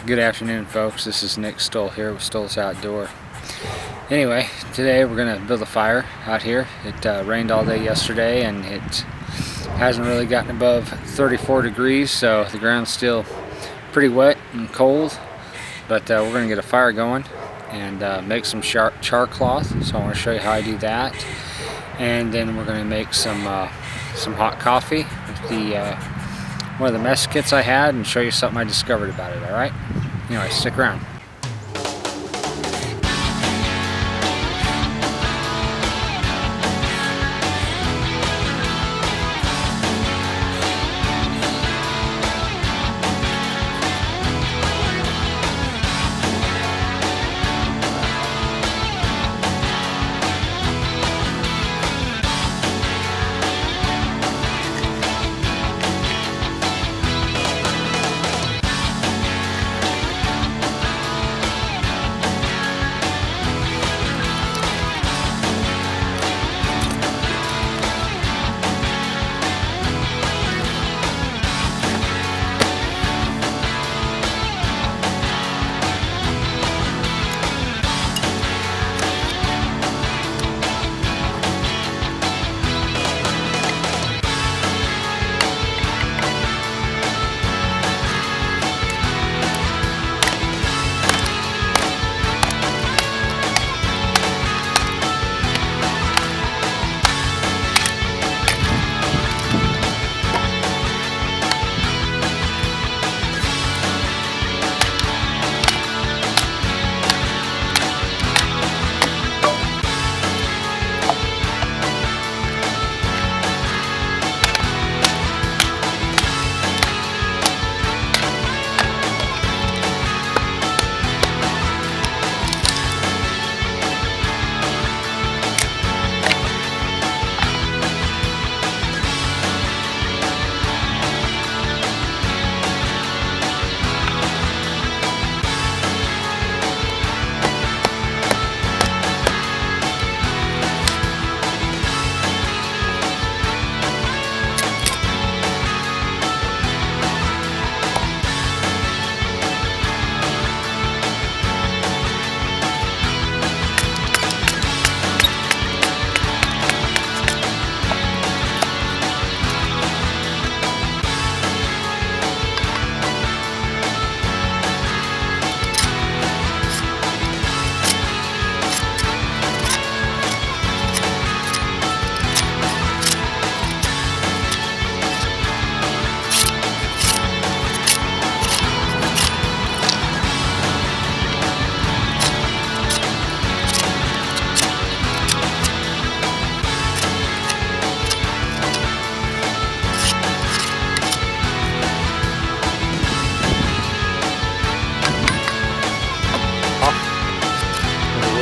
Good afternoon, folks. This is Nick Stoll here with Stoll's Outdoor. Anyway, today we're going to build a fire out here. It rained all day yesterday and it hasn't really gotten above 34 degrees, so the ground's still pretty wet and cold. But we're going to get a fire going and make some charcloth. So I want to show you how I do that. And then we're going to make some hot coffee with one of the mess kits I had and show you something I discovered about it, alright? Anyway, stick around.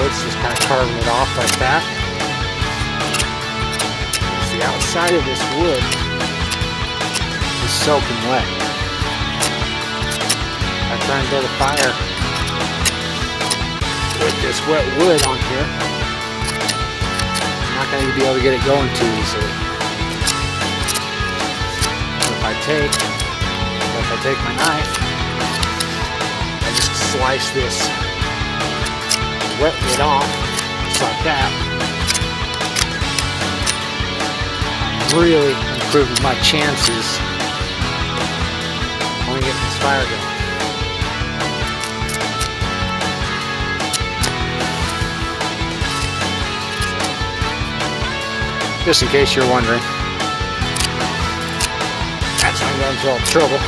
Just kind of carving it off like that. The outside of this wood is soaking wet. I try and build a fire with this wet wood on here. I'm not going to be able to get it going too easily. So if I take my knife, I just slice this wet wood off, just like that. Really improving my chances on getting this fire going. Just in case you're wondering, that's why I'm going through all the trouble.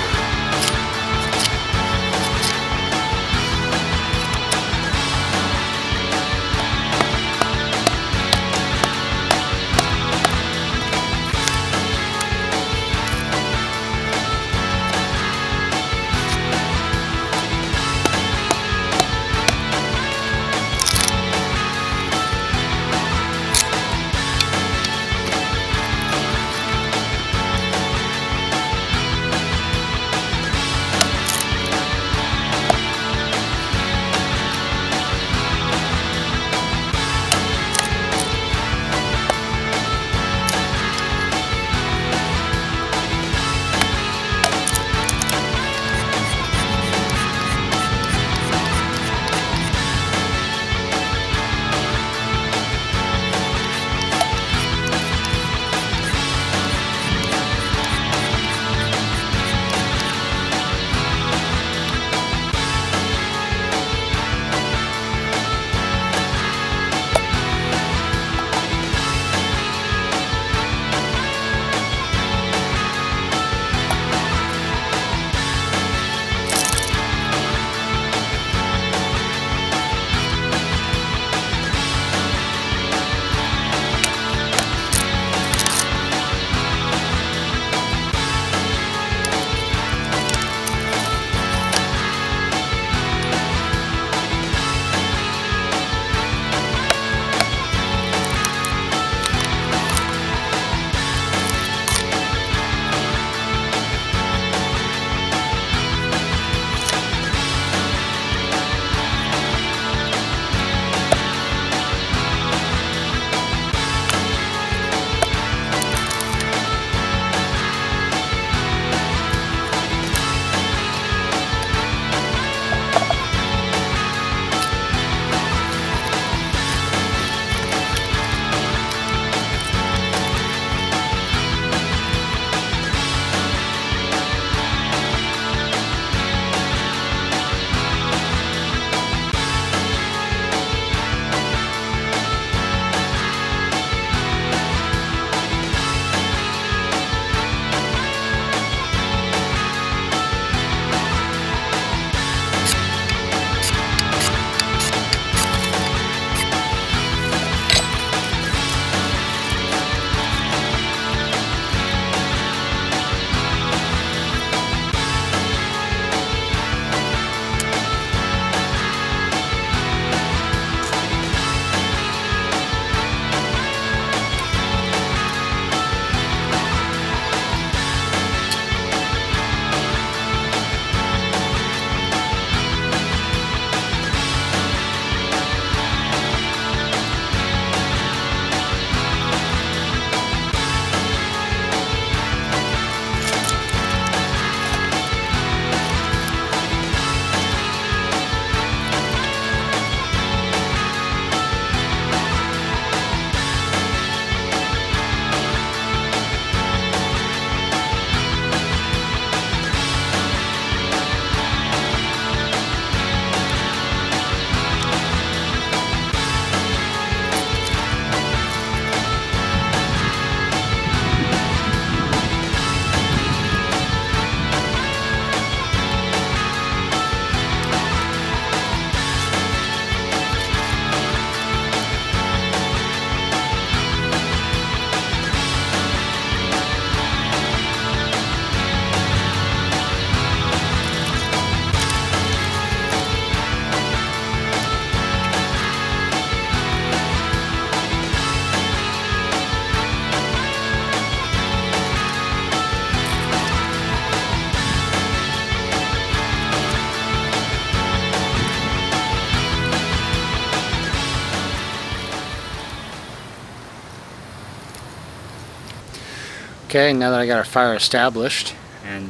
Okay, now that I got our fire established and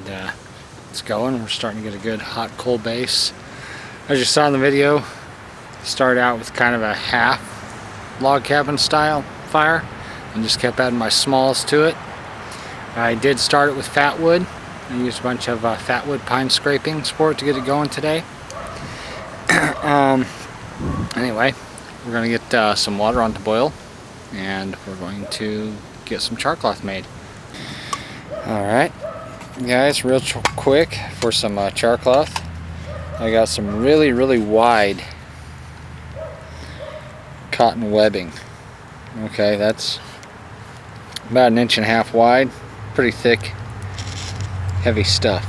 it's going, we're starting to get a good hot coal base. As you saw in the video, started out with kind of a half log cabin style fire and just kept adding my smalls to it. I did start it with fat wood. I used a bunch of fat wood pine scraping for it to get it going today. Anyway, we're going to get some water on to boil and we're going to get some charcloth made. Alright guys, real quick for some charcloth. I got some really wide cotton webbing. Okay, that's about 1.5 inches wide, pretty thick, heavy stuff.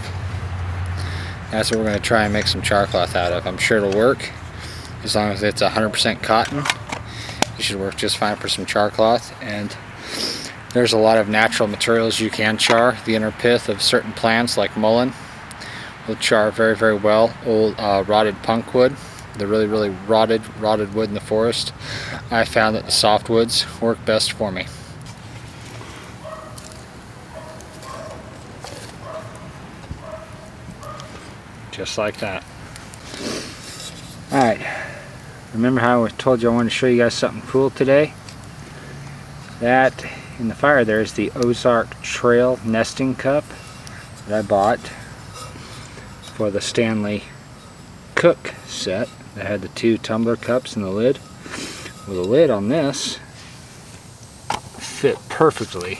That's what we're going to try and make some charcloth out of. I'm sure it'll work as long as it's 100% cotton. It should work just fine for some charcloth. And there's a lot of natural materials you can char. The inner pith of certain plants like mullein will char very well. Old rotted punkwood, the really rotted wood in the forest. I found that the softwoods work best for me. Just like that. Alright, remember how I told you I wanted to show you guys something cool today? That in the fire there is the Ozark Trail nesting cup that I bought for the Stanley Cook set that had the 2 tumbler cups and the lid. Well, the lid on this fit perfectly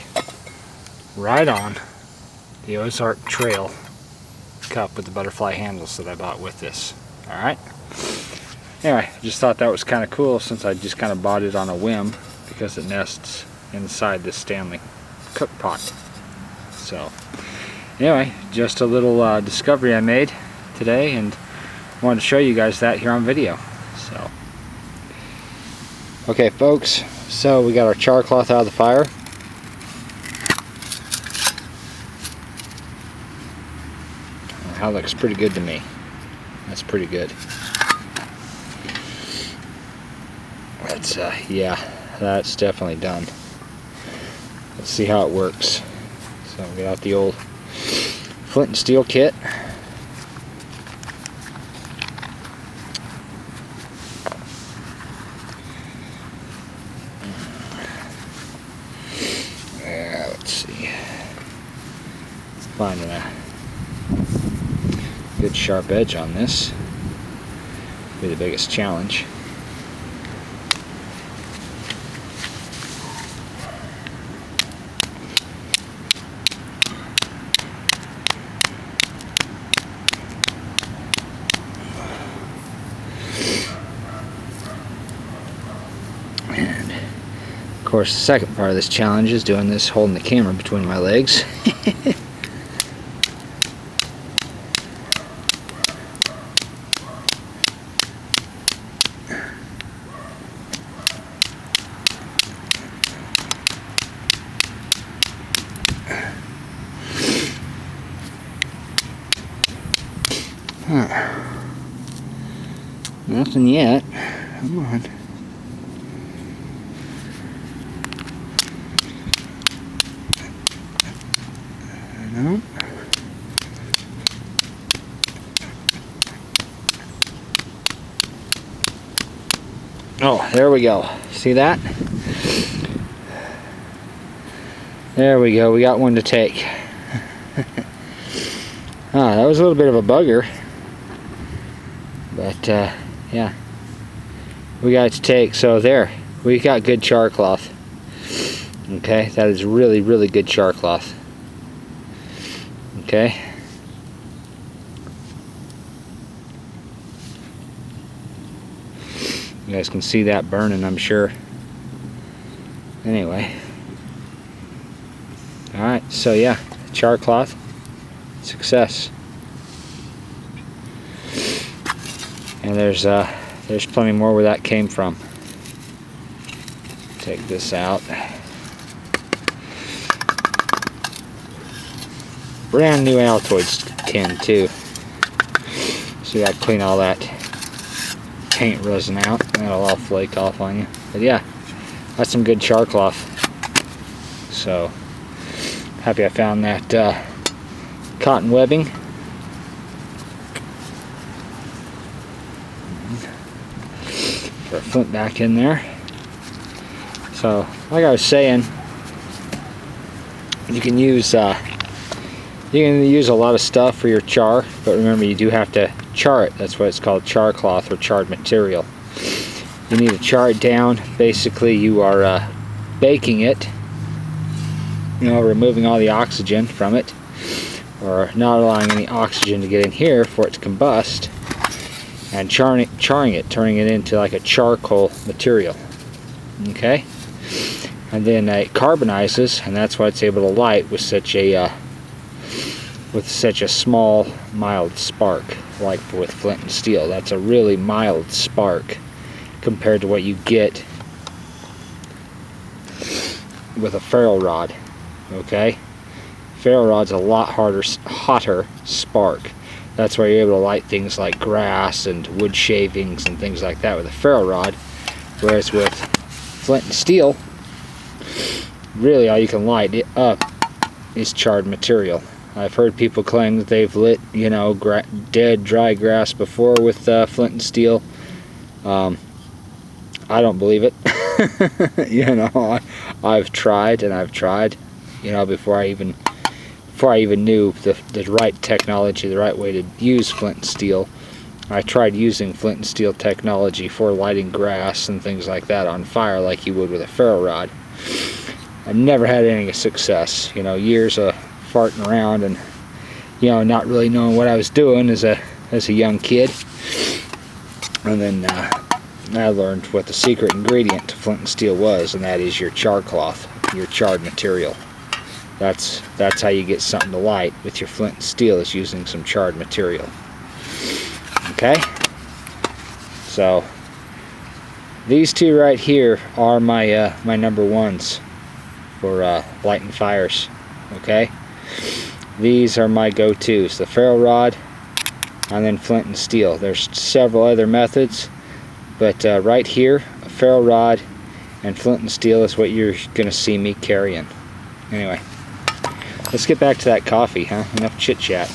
right on the Ozark Trail cup with the butterfly handles that I bought with this. Alright, anyway, I just thought that was kind of cool since I just kind of bought it on a whim because it nests inside this Stanley Cook pot. So anyway, just a little discovery I made today and wanted to show you guys that here on video. So okay folks, so we got our charcloth out of the fire. That looks pretty good to me. That's pretty good. That's yeah, that's definitely done. Let's see how it works. So we got the old flint and steel kit. Yeah, let's see. Finding a good sharp edge on this will be the biggest challenge. And of course the second part of this challenge is doing this holding the camera between my legs. Nothing yet. Come on. No. Oh, there we go. See that? There we go. We got one to take. That was a little bit of a bugger. But yeah, we got it to take. So there, we got good charcloth. Okay, that is really good charcloth. Okay. You guys can see that burning, I'm sure. Anyway. Alright, so yeah, charcloth, success. And there's plenty more where that came from. Take this out. Brand new Altoids tin too. So you gotta clean all that paint resin out. That'll all flake off on you. But yeah, that's some good charcloth. So Happy I found that cotton webbing. For a flint back in there. So, like I was saying, you can use a lot of stuff for your char, but remember you do have to char it. That's why it's called charcloth or charred material. You need to char it down. Basically, you are baking it, removing all the oxygen from it, or not allowing any oxygen to get in here for it to combust, and charring it, turning it into like a charcoal material. Okay, and then it carbonizes, and that's why it's able to light with such a small, mild spark, like with flint and steel. That's a really mild spark compared to what you get with a ferro rod. Okay, ferro rod's a lot hotter spark. That's why you're able to light things like grass and wood shavings and things like that with a ferro rod, whereas with flint and steel, really all you can light it up is charred material. I've heard people claim that they've lit, dead, dry grass before with flint and steel. I don't believe it. I've tried and I've tried, before I even knew the right technology, the right way to use flint and steel. I tried using flint and steel technology for lighting grass and things like that on fire like you would with a ferro rod. I never had any success. Years of farting around and not really knowing what I was doing as a young kid. And then I learned what the secret ingredient to flint and steel was, and that is your charcloth, your charred material. That's how you get something to light with your flint and steel, is using some charred material. Okay? So these two right here are my my number ones for lighting fires. Okay? These are my go-tos, the ferro rod and then flint and steel. There's several other methods, but right here, a ferro rod and flint and steel is what you're gonna see me carrying. Anyway, let's get back to that coffee, huh? Enough chit-chat.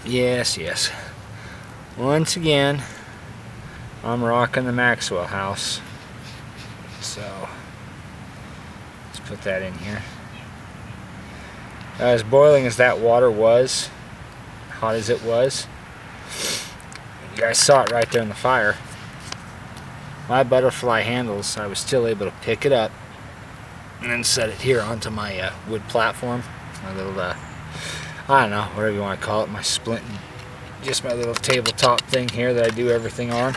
Yes. Once again, I'm rocking the Maxwell house. So, let's put that in here. As boiling as that water was, hot as it was, you guys saw it right there in the fire. My butterfly handles, I was still able to pick it up and then set it here onto my wood platform. My little, I don't know, whatever you want to call it, my splint, just my little tabletop thing here that I do everything on.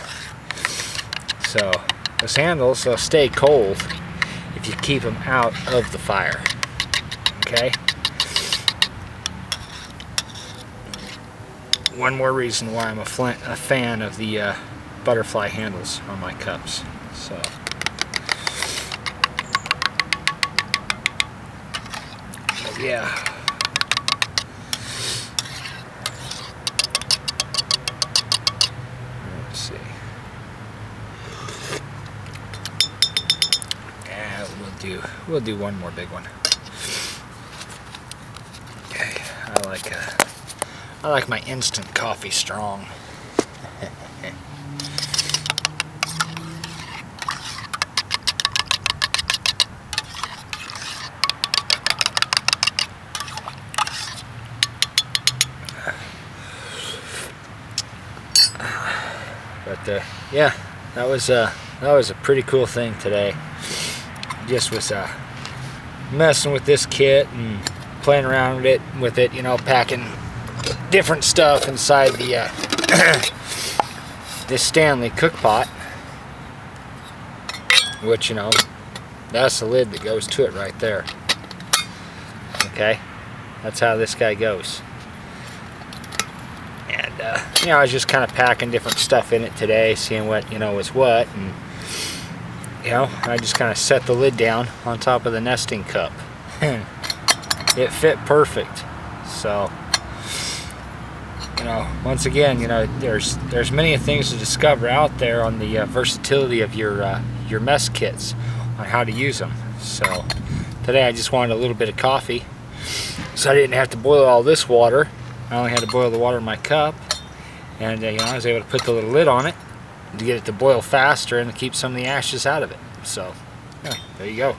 So, those handles, they'll stay cold if you keep them out of the fire. Okay? One more reason why I'm a fan of the butterfly handles on my cups. So, but yeah. Let's see. Yeah, we'll do one more big one. Okay, I like my instant coffee strong. But yeah, that was a pretty cool thing today. Just was messing with this kit and playing around with it, packing different stuff inside the this Stanley cook pot, which that's the lid that goes to it right there. Okay, that's how this guy goes. And I was just kind of packing different stuff in it today, seeing what was what, and I just kind of set the lid down on top of the nesting cup. It fit perfect. So once again, there's many things to discover out there on the versatility of your mess kits, on how to use them. So Today I just wanted a little bit of coffee, so I didn't have to boil all this water. I only had to boil the water in my cup, and you know, I was able to put the little lid on it to get it to boil faster and to keep some of the ashes out of it. So yeah, there you go.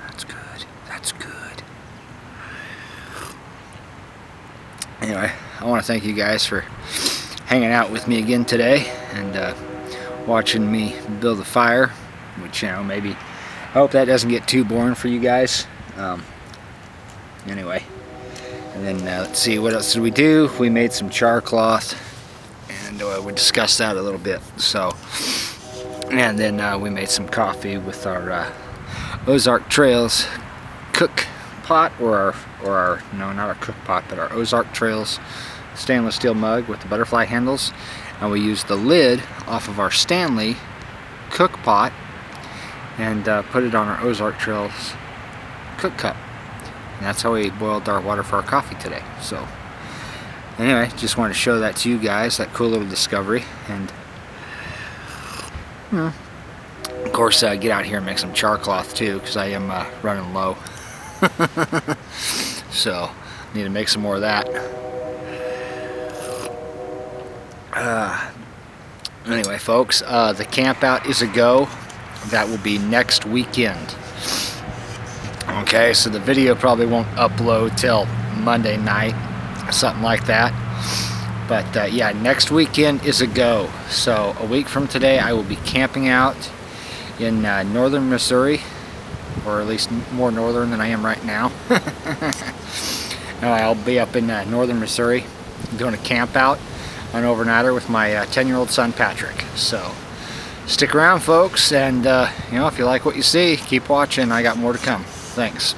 That's good. That's good. Anyway, I want to thank you guys for hanging out with me again today and watching me build a fire, which, you know, maybe I hope that doesn't get too boring for you guys. Anyway, and then let's see, what else did we do? We made some charcloth, and we discussed that a little bit. So, and then we made some coffee with our Ozark Trails cook pot, or our no, not our cook pot, but our Ozark Trails stainless steel mug with the butterfly handles, and we used the lid off of our Stanley cook pot and put it on our Ozark Trails cook cup, and that's how we boiled our water for our coffee today. So anyway, just wanted to show that to you guys, that cool little discovery, and of course get out here and make some charcloth too, because I am running low. So need to make some more of that. Anyway, folks, the camp out is a go. That will be next weekend. Okay, so the video probably won't upload till Monday night, something like that. But yeah, next weekend is a go. So a week from today, I will be camping out in northern Missouri, or at least more northern than I am right now. I'll be up in northern Missouri doing a camp out, an overnighter with my 10-year-old son Patrick. So stick around, folks, and you know, if you like what you see, keep watching. I got more to come. Thanks.